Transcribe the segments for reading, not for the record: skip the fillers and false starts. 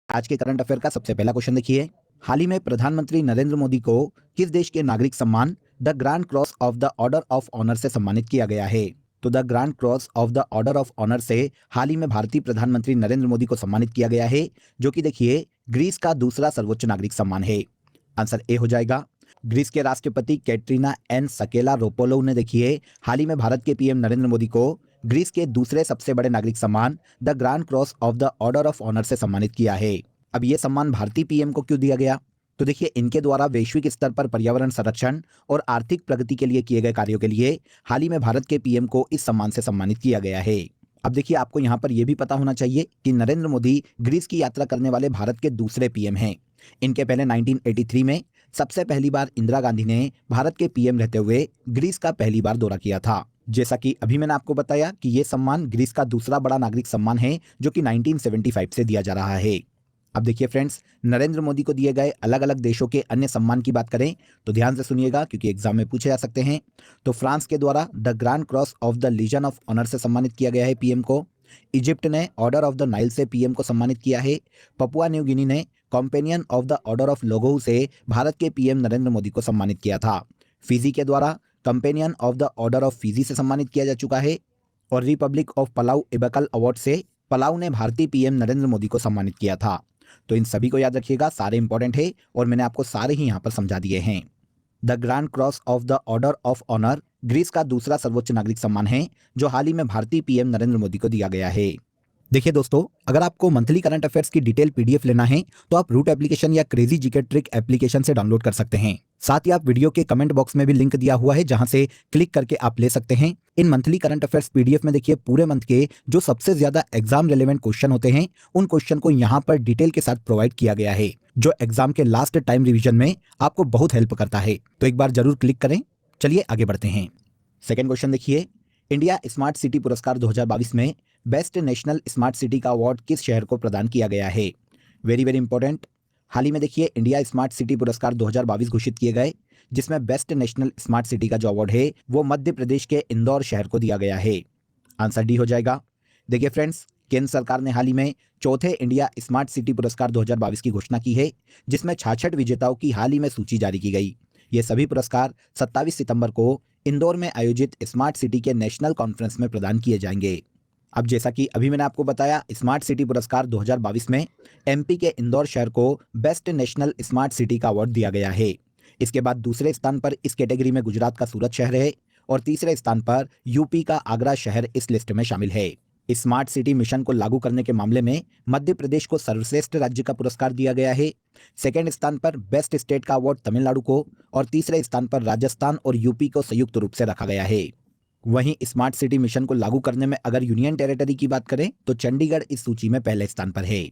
आज के current affair का सबसे पहला क्वेश्चन देखिए। हाल ही में प्रधानमंत्री नरेंद्र मोदी को किस देश के नागरिक सम्मान the grand cross of the order of honour से सम्मानित किया गया है? तो the grand cross of the order of honour से हाल ही में भारतीय प्रधानमंत्री नरेंद्र मोदी को सम्मानित किया गया है, जो कि देखिए ग्रीस का दूसरा सर्वोच्च नागरिक सम्मान है। आंसर ए हो जाएगा। ग्रीस के राष्ट्रपति कैटरीना एन सकेला रोपोलोव ने देखिए हाल ही में भारत के पीएम नरेंद्र मोदी को ग्रीस के दूसरे सबसे बड़े नागरिक सम्मान the grand cross of the order of honour से सम्मानित किया है। अब ये सम्मान भारतीय पीएम को क्यों दिया गया? तो देखिए इनके द्वारा वैश्विक स्तर पर पर्यावरण संरक्षण और आर्थिक प्रगति के लिए किए गए कार्यों के लिए हाल ही में भारत के पीएम को इस सम्मान से सम्मानित किया गया है। अब देखिए आपको यहाँ पर यह भी पता होना चाहिए कि नरेंद्र मोदी ग्रीस की यात्रा करने वाले भारत के दूसरे पीएम हैं। इनके पहले 1983 में सबसे पहली बार इंदिरा गांधी ने भारत के पीएम रहते हुए ग्रीस का पहली बार दौरा किया था। जैसा कि अभी मैंने आपको बताया कि यह सम्मान ग्रीस का दूसरा बड़ा नागरिक सम्मान है, जो कि 1975 से दिया जा रहा है। अब देखिए फ्रेंड्स, नरेंद्र मोदी को दिए गए अलग अलग देशों के अन्य सम्मान की बात करें तो ध्यान से सुनिएगा, क्योंकि एग्जाम में पूछे जा सकते हैं। तो फ्रांस के द्वारा the grand cross of the legion of honour से सम्मानित किया गया है पीएम को। इजिप्ट ने ऑर्डर ऑफ द नाइल से पीएम को सम्मानित किया है। पपुआ न्यू गिनी ने companion of the order of Logohu से भारत के पीएम नरेंद्र मोदी को सम्मानित किया था। फिजी के द्वारा companion of the order of Fiji से सम्मानित किया जा चुका है। और रिपब्लिक ऑफ पलाऊ एबकल अवार्ड से पलाऊ ने भारतीय पीएम नरेंद्र मोदी को सम्मानित किया था। तो इन सभी को याद रखिएगा, सारे इंपॉर्टेंट है और मैंने आपको सारे ही यहाँ पर समझा दिए हैं। The grand cross of the order of honour Greece का दूसरा सर्वोच्च नागरिक सम्मान है, जो हाल ही में भारतीय पीएम नरेंद्र मोदी को दिया गया है। देखिए दोस्तों, अगर आपको मंथली करंट अफेयर्स की डिटेल पीडीएफ लेना है तो आप रूट एप्लीकेशन या क्रेजी जीके ट्रिक एप्लीकेशन से डाउनलोड कर सकते हैं। साथ ही आप वीडियो के कमेंट बॉक्स में भी लिंक दिया हुआ है, जहां से क्लिक करके आप ले सकते हैं। इन मंथली करंट अफेयर्स पीडीएफ में देखिए पूरे मंथ के जो सबसे ज्यादा एग्जाम रिलेवेंट क्वेश्चन होते हैं, उन क्वेश्चन को यहाँ पर डिटेल के साथ प्रोवाइड किया गया है, जो एग्जाम के लास्ट टाइम रिविजन में आपको बहुत हेल्प करता है। तो एक बार जरूर क्लिक करें। चलिए आगे बढ़ते हैं। सेकेंड क्वेश्चन देखिए, इंडिया स्मार्ट सिटी पुरस्कार 2022 में बेस्ट नेशनल स्मार्ट सिटी का अवार्ड किस शहर को प्रदान किया गया है? Very very important. हाल ही में देखिए इंडिया स्मार्ट सिटी पुरस्कार 2022 घोषित किए गए, जिसमें बेस्ट नेशनल स्मार्ट सिटी का जो अवार्ड है वो मध्य प्रदेश के इंदौर शहर को दिया गया है। आंसर डी हो जाएगा। देखिए फ्रेंड्स, केंद्र सरकार ने हाल ही में चौथे इंडिया स्मार्ट सिटी पुरस्कार 2022 की घोषणा की है, जिसमें 66 विजेताओं की हाल ही में सूची जारी की गई। ये सभी पुरस्कार 27 सितंबर को इंदौर में आयोजित स्मार्ट सिटी के नेशनल कॉन्फ्रेंस में प्रदान किए जाएंगे। अब जैसा कि अभी मैंने आपको बताया, स्मार्ट सिटी पुरस्कार 2022 में एमपी के इंदौर शहर को बेस्ट नेशनल स्मार्ट सिटी का अवार्ड दिया गया है। इसके बाद दूसरे स्थान पर इस कैटेगरी में गुजरात का सूरत शहर है और तीसरे स्थान पर यूपी का आगरा शहर इस लिस्ट में शामिल है। स्मार्ट सिटी मिशन को लागू करने के मामले में मध्य प्रदेश को सर्वश्रेष्ठ राज्य का पुरस्कार दिया गया है। सेकेंड स्थान पर बेस्ट स्टेट का अवार्ड तमिलनाडु को और तीसरे स्थान पर राजस्थान और यूपी को संयुक्त रूप से रखा गया है। वहीं स्मार्ट सिटी मिशन को लागू करने में अगर यूनियन टेरिटरी की बात करें तो चंडीगढ़ इस सूची में पहले स्थान पर है।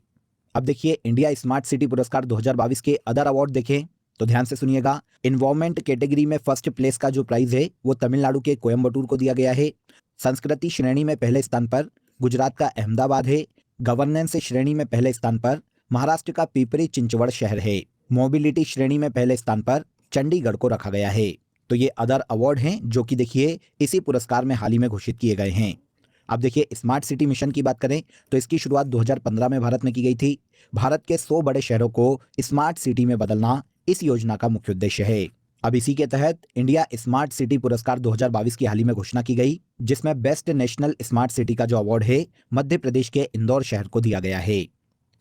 अब देखिए इंडिया स्मार्ट सिटी पुरस्कार 2022 के अदर अवार्ड देखें तो ध्यान से सुनिएगा। इन्वायरमेंट कैटेगरी में फर्स्ट प्लेस का जो प्राइज है वो तमिलनाडु के कोयम्बटूर को दिया गया है। संस्कृति श्रेणी में पहले स्थान पर गुजरात का अहमदाबाद है। गवर्नेंस श्रेणी में पहले स्थान पर महाराष्ट्र का पिपरी चिंचवड़ शहर है। मोबिलिटी श्रेणी में पहले स्थान पर चंडीगढ़ को रखा गया है। तो ये अदर अवार्ड हैं जो कि देखिए इसी पुरस्कार में हाल ही में घोषित किए गए हैं। अब देखिए स्मार्ट सिटी मिशन की बात करें तो इसकी शुरुआत 2015 में भारत में की गई थी। भारत के 100 बड़े शहरों को स्मार्ट सिटी में बदलना इस योजना का मुख्य उद्देश्य है। अब इसी के तहत इंडिया स्मार्ट सिटी पुरस्कार 2022 की हाल ही में घोषणा की गई, जिसमें बेस्ट नेशनल स्मार्ट सिटी का जो अवार्ड है मध्य प्रदेश के इंदौर शहर को दिया गया है।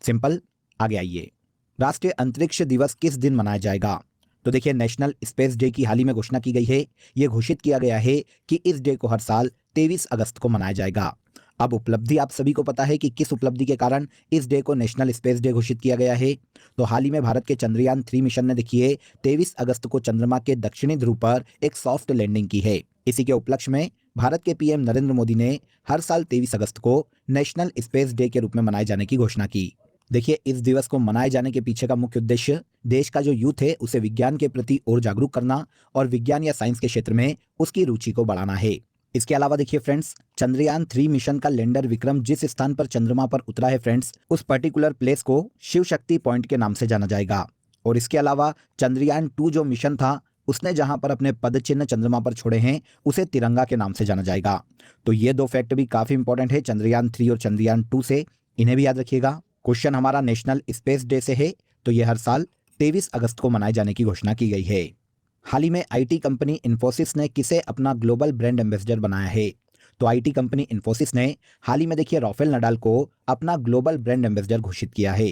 सिंपल। आगे आइए, राष्ट्रीय अंतरिक्ष दिवस किस दिन मनाया जाएगा? तो देखिए नेशनल स्पेस डे की हाल ही में घोषणा की गई है। यह घोषित किया गया है कि इस डे को हर साल 23 अगस्त को मनाया जाएगा। अब उपलब्धि आप सभी को पता है कि किस उपलब्धि के कारण इस डे को नेशनल स्पेस डे घोषित किया गया है। तो हाल ही में भारत के चंद्रयान 3 मिशन ने देखिए 23 अगस्त को चंद्रमा के दक्षिणी ध्रुव पर एक सॉफ्ट लैंडिंग की है। इसी के उपलक्ष्य में भारत के पीएम नरेंद्र मोदी ने हर साल 23 अगस्त को नेशनल स्पेस डे के रूप में मनाए जाने की घोषणा की। देखिए इस दिवस को मनाए जाने के पीछे का मुख्य उद्देश्य देश का जो यूथ है उसे विज्ञान के प्रति और जागरूक करना और विज्ञान या साइंस के क्षेत्र में उसकी रुचि को बढ़ाना है। इसके अलावा देखिए फ्रेंड्स, चंद्रयान 3 मिशन का लैंडर विक्रम जिस स्थान पर चंद्रमा पर उतरा है फ्रेंड्स, उस पर्टिकुलर प्लेस को शिव शक्ति पॉइंट के नाम से जाना जाएगा। और इसके अलावा चंद्रयान 2 जो मिशन था उसने जहां पर अपने पद चिन्ह चंद्रमा पर छोड़े हैं उसे तिरंगा के नाम से जाना जाएगा। तो ये दो फैक्ट भी काफी इंपॉर्टेंट है चंद्रयान 3 और चंद्रयान 2 से, इन्हें भी याद रखिएगा। क्वेश्चन हमारा नेशनल स्पेस डे से है, तो ये हर साल 23 अगस्त को मनाए जाने की घोषणा की गई है। हाल ही में आईटी कंपनी इन्फोसिस ने किसे अपना ग्लोबल ब्रांड एम्बेसडर बनाया है? तो आईटी कंपनी इन्फोसिस ने हाल ही में देखिए राफेल नडाल को अपना ग्लोबल ब्रांड एम्बेसडर घोषित किया है।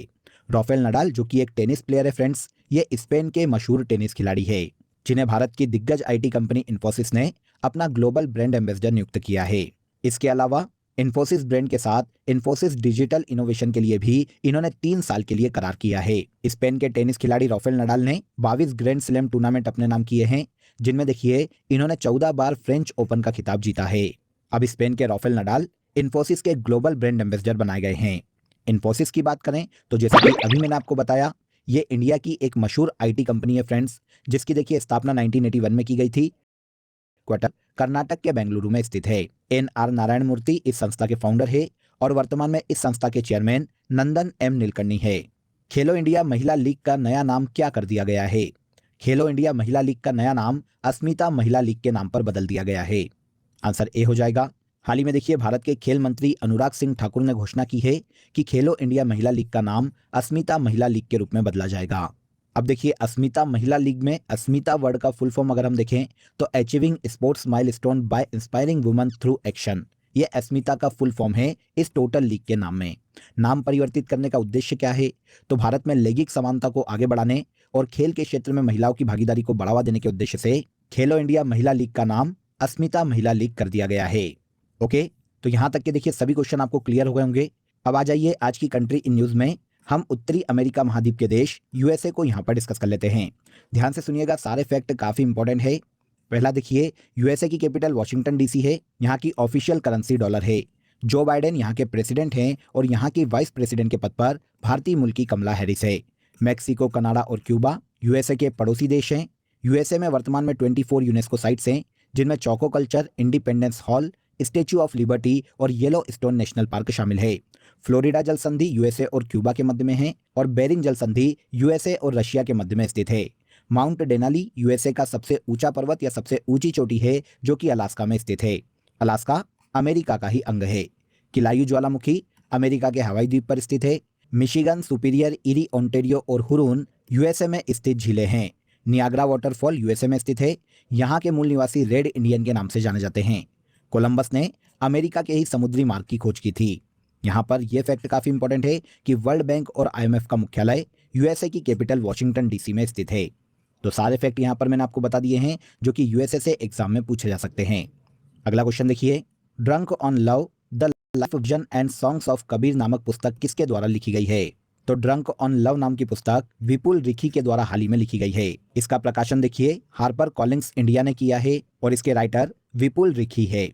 राफेल नडाल जो कि एक टेनिस प्लेयर है फ्रेंड्स, ये स्पेन के मशहूर टेनिस खिलाड़ी है, जिन्हें भारत की दिग्गज आईटी कंपनी इन्फोसिस ने अपना ग्लोबल ब्रांड एम्बेसडर नियुक्त किया है। इसके अलावा इन्फोसिस ब्रांड के साथ इन्फोसिस डिजिटल इनोवेशन के लिए भी इन्होंने 3 साल के लिए करार किया है। स्पेन के टेनिस खिलाड़ी राफेल नडाल ने 22 ग्रैंड स्लैम टूर्नामेंट अपने नाम किए हैं, जिनमें देखिए इन्होंने 14 बार फ्रेंच ओपन का खिताब जीता है। अब स्पेन के राफेल नडाल इन्फोसिस के ग्लोबल ब्रांड एम्बेसडर बनाए गए हैं। इन्फोसिस की बात करें तो जैसा कि अभी मैंने आपको बताया, ये इंडिया की एक मशहूर आईटी कंपनी है फ्रेंड्स, जिसकी देखिए स्थापना 1981 में की गई थी। क्वार्टर कर्नाटक के बेंगलुरु में स्थित है। एन.आर. नारायण मूर्ति इस संस्था के फाउंडर है और वर्तमान में इस संस्था के चेयरमैन नंदन एम नीलकंणी है। खेलो इंडिया महिला लीग का नया नाम क्या कर दिया गया है? खेलो इंडिया महिला लीग का नया नाम अस्मिता महिला लीग के नाम पर बदल दिया गया है। आंसर ए हो जाएगा। हाल ही में देखिए भारत के खेल मंत्री अनुराग सिंह ठाकुर ने घोषणा की है कि खेलो इंडिया महिला लीग का नाम अस्मिता महिला लीग के रूप में बदला जाएगा। अब देखिए अस्मिता महिला लीग में अस्मिता वर्ड का फुल फॉर्म अगर हम देखें तो achieving sports milestone by inspiring women through action, ये अस्मिता का फुल फॉर्म है इस टोटल लीग के नाम में। नाम परिवर्तित करने का उद्देश्य क्या है? तो भारत में लैंगिक समानता को आगे बढ़ाने और खेल के क्षेत्र में महिलाओं की भागीदारी को बढ़ावा देने के उद्देश्य से खेलो इंडिया महिला लीग का नाम अस्मिता महिला लीग कर दिया गया है। ओके, तो यहां तक के देखिए सभी क्वेश्चन आपको क्लियर हो गए होंगे। अब आ जाइए आज की कंट्री इन न्यूज में, हम उत्तरी अमेरिका महाद्वीप के देश यूएसए को यहाँ पर डिस्कस कर लेते हैं। ध्यान से सुनिएगा, सारे फैक्ट काफी इंपॉर्टेंट है। पहला देखिए, यूएसए की कैपिटल वॉशिंगटन डीसी है, यहाँ की ऑफिशियल करेंसी डॉलर है। जो बाइडेन यहाँ के प्रेसिडेंट हैं और यहाँ की वाइस प्रेसिडेंट के पद पर भारतीय मूल की कमला हैरिस है। मैक्सिको, कनाडा और क्यूबा यूएसए के पड़ोसी देश हैं। यूएसए में वर्तमान में 24 यूनेस्को साइट्स हैं, जिनमें Chaco culture, Independence Hall, Statue of Liberty और येलो स्टोन नेशनल पार्क शामिल है। फ्लोरिडा जल संधि यूएसए और क्यूबा के मध्य में है और बेरिंग जल संधि यूएसए और रशिया के मध्य में स्थित है। माउंट डेनाली यूएसए का सबसे ऊंचा पर्वत या सबसे ऊंची चोटी है, जो कि अलास्का में स्थित है। अलास्का अमेरिका का ही अंग है। किलायू ज्वालामुखी अमेरिका के हवाई द्वीप पर स्थित है। मिशिगन, सुपीरियर, इरी, ओंटेरियो और हुरून यूएसए में स्थित झीलें हैं। नियाग्रा वाटरफॉल यूएसए में स्थित है। यहाँ के मूल निवासी रेड इंडियन के नाम से जाने जाते हैं। कोलंबस ने अमेरिका के ही समुद्री मार्ग की खोज की थी। यहाँ पर यह फैक्ट काफी इंपॉर्टेंट है कि वर्ल्ड बैंक और आईएमएफ का मुख्यालय यूएसए की कैपिटल वॉशिंगटन डीसी में स्थित है। तो सारे फैक्ट यहाँ पर मैंने आपको बता दिए हैं, जो कि यूएसए से एग्जाम में पूछे जा सकते हैं। अगला क्वेश्चन देखिए, drunk on love the life vision and songs of Kabir नामक पुस्तक किसके द्वारा लिखी गई है? तो ड्रंक ऑन लव नाम की पुस्तक विपुल रिखी के द्वारा हाल ही में लिखी गई है। इसका प्रकाशन देखिए हार्पर कॉलिंग्स इंडिया ने किया है और इसके राइटर विपुल रिखी है।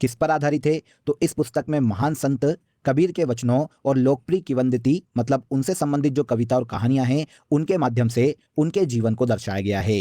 किस पर आधारित है? तो इस पुस्तक में महान संत कबीर के वचनों और लोकप्रिय किंवदंती, मतलब उनसे संबंधित जो कविता और कहानियां हैं, उनके माध्यम से उनके जीवन को दर्शाया गया है।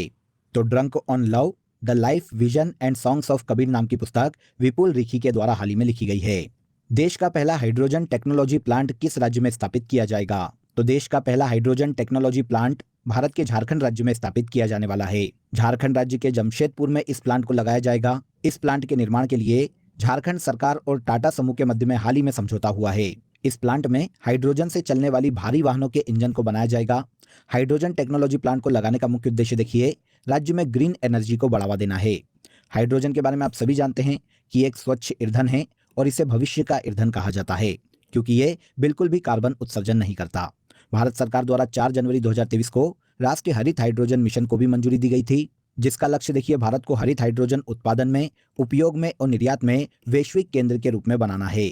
तो drunk on love the life vision and songs of Kabir नाम की पुस्तक विपुल रिखी के द्वारा हाल ही में लिखी गई है। देश का पहला हाइड्रोजन टेक्नोलॉजी प्लांट किस राज्य में स्थापित किया जाएगा? तो देश का पहला हाइड्रोजन टेक्नोलॉजी प्लांट भारत के झारखंड राज्य में स्थापित किया जाने वाला है। झारखंड राज्य के जमशेदपुर में इस प्लांट को लगाया जाएगा। इस प्लांट के निर्माण के लिए झारखंड सरकार और टाटा समूह के मध्य में हाल ही में समझौता हुआ है। इस प्लांट में हाइड्रोजन से चलने वाली भारी वाहनों के इंजन को बनाया जाएगा। हाइड्रोजन टेक्नोलॉजी प्लांट को लगाने का मुख्य उद्देश्य देखिए राज्य में ग्रीन एनर्जी को बढ़ावा देना है। हाइड्रोजन के बारे में आप सभी जानते हैं कि एक स्वच्छ ईंधन है और इसे भविष्य का ईंधन कहा जाता है, क्योंकि ये बिल्कुल भी कार्बन उत्सर्जन नहीं करता। भारत सरकार द्वारा 4 जनवरी 2023 को राष्ट्रीय हरित हाइड्रोजन मिशन को भी मंजूरी दी गई थी, जिसका लक्ष्य देखिए भारत को हरित हाइड्रोजन उत्पादन में, उपयोग में और निर्यात में वैश्विक केंद्र के रूप में बनाना है।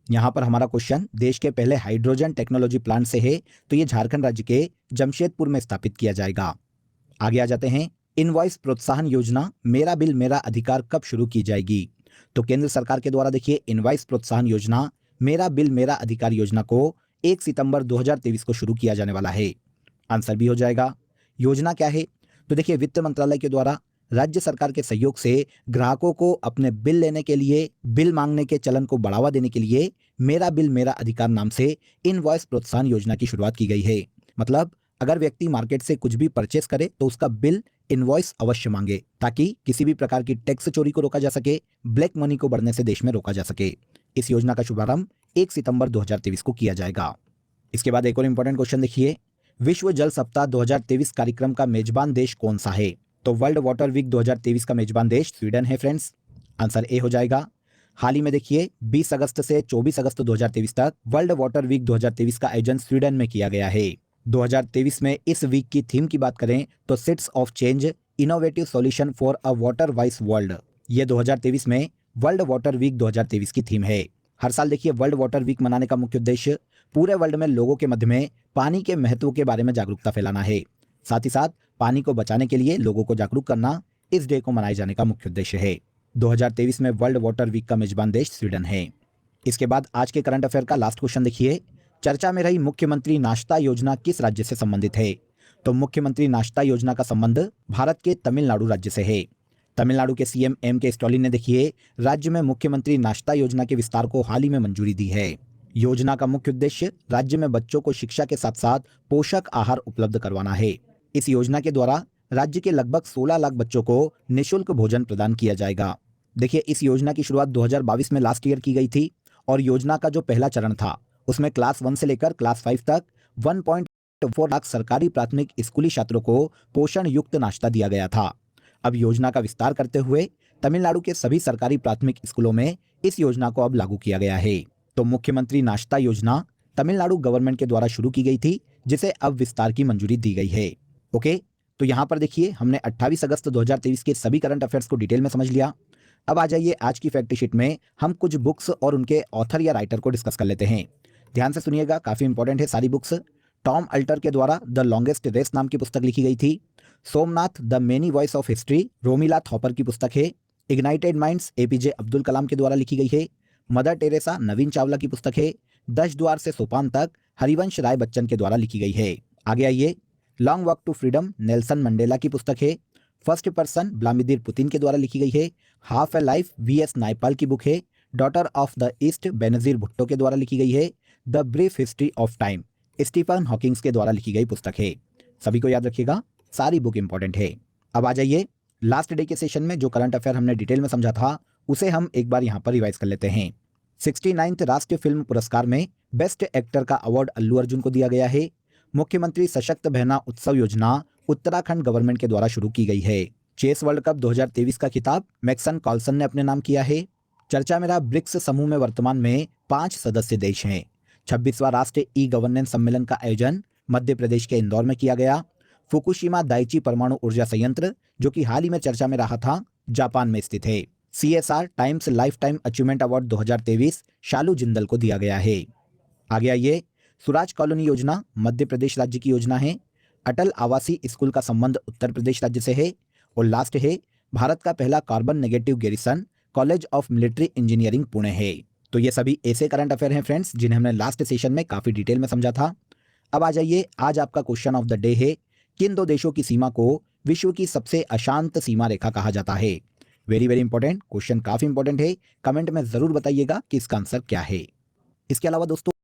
यहाँ पर हमारा क्वेश्चन देश के पहले हाइड्रोजन टेक्नोलॉजी प्लांट से है, तो ये झारखंड राज्य के जमशेदपुर में स्थापित किया जाएगा। आगे आ जाते हैं, इनवॉइस प्रोत्साहन योजना मेरा बिल मेरा अधिकार कब शुरू की जाएगी? तो केंद्र सरकार के द्वारा देखिए इनवॉइस प्रोत्साहन योजना मेरा बिल मेरा अधिकार योजना को 1 सितंबर 2023 को शुरू किया जाने वाला है। आंसर भी हो जाएगा। योजना क्या है? तो देखिए वित्त मंत्रालय के द्वारा राज्य सरकार के सहयोग से ग्राहकों को अपने बिल लेने के लिए, बिल मांगने के चलन को बढ़ावा देने के लिए मेरा बिल मेरा अधिकार नाम से इनवॉइस प्रोत्साहन योजना की शुरुआत की गई है। मतलब अगर व्यक्ति मार्केट से कुछ भी परचेस करे तो उसका बिल, इनवॉइस अवश्य मांगे, ताकि किसी भी प्रकार की टैक्स चोरी को रोका जा सके, ब्लैक मनी को बढ़ने से देश में रोका जा सके। इस योजना का शुभारंभ 1 सितंबर 2023 को किया जाएगा। इसके बाद एक और इंपॉर्टेंट क्वेश्चन देखिए, विश्व जल सप्ताह 2023 कार्यक्रम का मेजबान देश कौन सा है? तो वर्ल्ड वाटर वीक 2023 का मेजबान देश स्वीडन है फ्रेंड्स। आंसर ए हो जाएगा। हाल ही में देखिए 20 अगस्त से 24 अगस्त 2023 तक वर्ल्ड वाटर वीक 2023 का आयोजन स्वीडन में किया गया है। 2023 में इस वीक की थीम की बात करें तो seeds of change, innovative solution for a water wise world. ये 2023 में वर्ल्ड वाटर वीक 2023 की थीम है। हर साल देखिए वर्ल्ड वाटर वीक मनाने का मुख्य उद्देश्य पूरे वर्ल्ड में लोगों के मध्य में पानी के महत्व के बारे में जागरूकता फैलाना है। साथ ही साथ पानी को बचाने के लिए लोगों को जागरूक करना इस डे को मनाए जाने का मुख्य उद्देश्य है। 2023 में वर्ल्ड वाटर वीक का मेजबान देश स्वीडन है। इसके बाद आज के करंट अफेयर का लास्ट क्वेश्चन देखिए, चर्चा में रही मुख्यमंत्री नाश्ता योजना किस राज्य से संबंधित है? तो मुख्यमंत्री नाश्ता योजना का संबंध भारत के तमिलनाडु राज्य से है। तमिलनाडु के सीएम के स्टालिन ने देखिए राज्य में मुख्यमंत्री नाश्ता योजना के विस्तार को हाल ही में मंजूरी दी है। योजना का मुख्य उद्देश्य राज्य में बच्चों को शिक्षा के साथ साथ पोषक आहार उपलब्ध करवाना है। इस योजना के द्वारा राज्य के लगभग 16 लाख बच्चों को निःशुल्क भोजन प्रदान किया जाएगा। देखिए इस योजना की शुरुआत 2022 में लास्ट ईयर की गई थी और योजना का जो पहला चरण था उसमें क्लास 1 से लेकर क्लास 5 तक 1.4 लाख सरकारी प्राथमिक स्कूली छात्रों को पोषण युक्त नाश्ता दिया गया था। अब योजना का विस्तार करते हुए तमिलनाडु के सभी सरकारी प्राथमिक स्कूलों में इस योजना को अब लागू किया गया है। तो मुख्यमंत्री नाश्ता योजना तमिलनाडु गवर्नमेंट के द्वारा शुरू की गई थी, जिसे अब विस्तार की मंजूरी दी गई है। ओके, तो यहाँ पर देखिए हमने 28 अगस्त 2023 के सभी करंट अफेयर्स को डिटेल में समझ लिया। अब आ जाइए आज की फैक्ट शीट में हम कुछ बुक्स और उनके ऑथर या राइटर को डिस्कस कर लेते हैं। ध्यान से सुनिएगा, काफी इंपॉर्टेंट है सारी बुक्स। टॉम अल्टर के द्वारा द लॉन्गेस्ट रेस नाम की पुस्तक लिखी गई थी। Somnath the many voice of history Romila Thapar की पुस्तक है। Ignited minds APJ Abdul Kalam के द्वारा लिखी गई है। मदर टेरेसा नवीन चावला की पुस्तक है। 10 द्वार से सोपान तक हरिवंश राय बच्चन के द्वारा लिखी गई है। आगे आइए, long walk to freedom Nelson Mandela की पुस्तक है। फर्स्ट पर्सन व्लादिमीर पुतिन के द्वारा लिखी गई है। Half a life V S Naipaul की बुक है। Daughter of the east Benazir Bhutto के द्वारा लिखी गई है। The brief history of time Stephen Hawkings के द्वारा लिखी गई पुस्तक है। सभी को याद रखिएगा, सारी बुक इंपॉर्टेंट है। अब आ जाइए, लास्ट डे के सेशन में जो करंट अफेयर हमने डिटेल में समझा था उसे हम एक बार यहाँ पर रिवाइज कर लेते हैं। 69th राष्ट्रीय फिल्म पुरस्कार में बेस्ट एक्टर का अवार्ड अल्लू अर्जुन को दिया गया है। मुख्यमंत्री सशक्त बहना उत्सव योजना उत्तराखंड गवर्नमेंट के द्वारा शुरू की गई है। चेस वर्ल्ड कप 2023 का खिताब मैक्सन कार्लसन ने अपने नाम किया है। चर्चा में रहा ब्रिक्स समूह में वर्तमान में 5 सदस्य देश हैं। 26वां राष्ट्रीय ई गवर्नेंस सम्मेलन का आयोजन मध्य प्रदेश के इंदौर में किया गया। फुकुशिमा दाइची परमाणु ऊर्जा संयंत्र जो कि हाल ही में चर्चा में रहा था, जापान में स्थित है। CSR times life time achievement award 2023 शालू जिंदल को दिया गया है। आगे आइए, सुराज कॉलोनी योजना मध्य प्रदेश राज्य की योजना है। अटल आवासीय स्कूल का संबंध उत्तर प्रदेश राज्य से है। और लास्ट है, भारत का पहला carbon negative garrison college of military engineering Pune है। तो ये सभी ऐसे करंट अफेयर हैं फ्रेंड्स जिन्हें हमने लास्ट सेशन में काफी डिटेल में समझा था। अब आ जाइए, आज आपका क्वेश्चन ऑफ द डे है, किन 2 देशों की सीमा को विश्व की सबसे अशांत सीमा रेखा कहा जाता है? वेरी वेरी इंपॉर्टेंट क्वेश्चन, काफी इंपॉर्टेंट है। कमेंट में जरूर बताइएगा कि इसका आंसर क्या है। इसके अलावा दोस्तों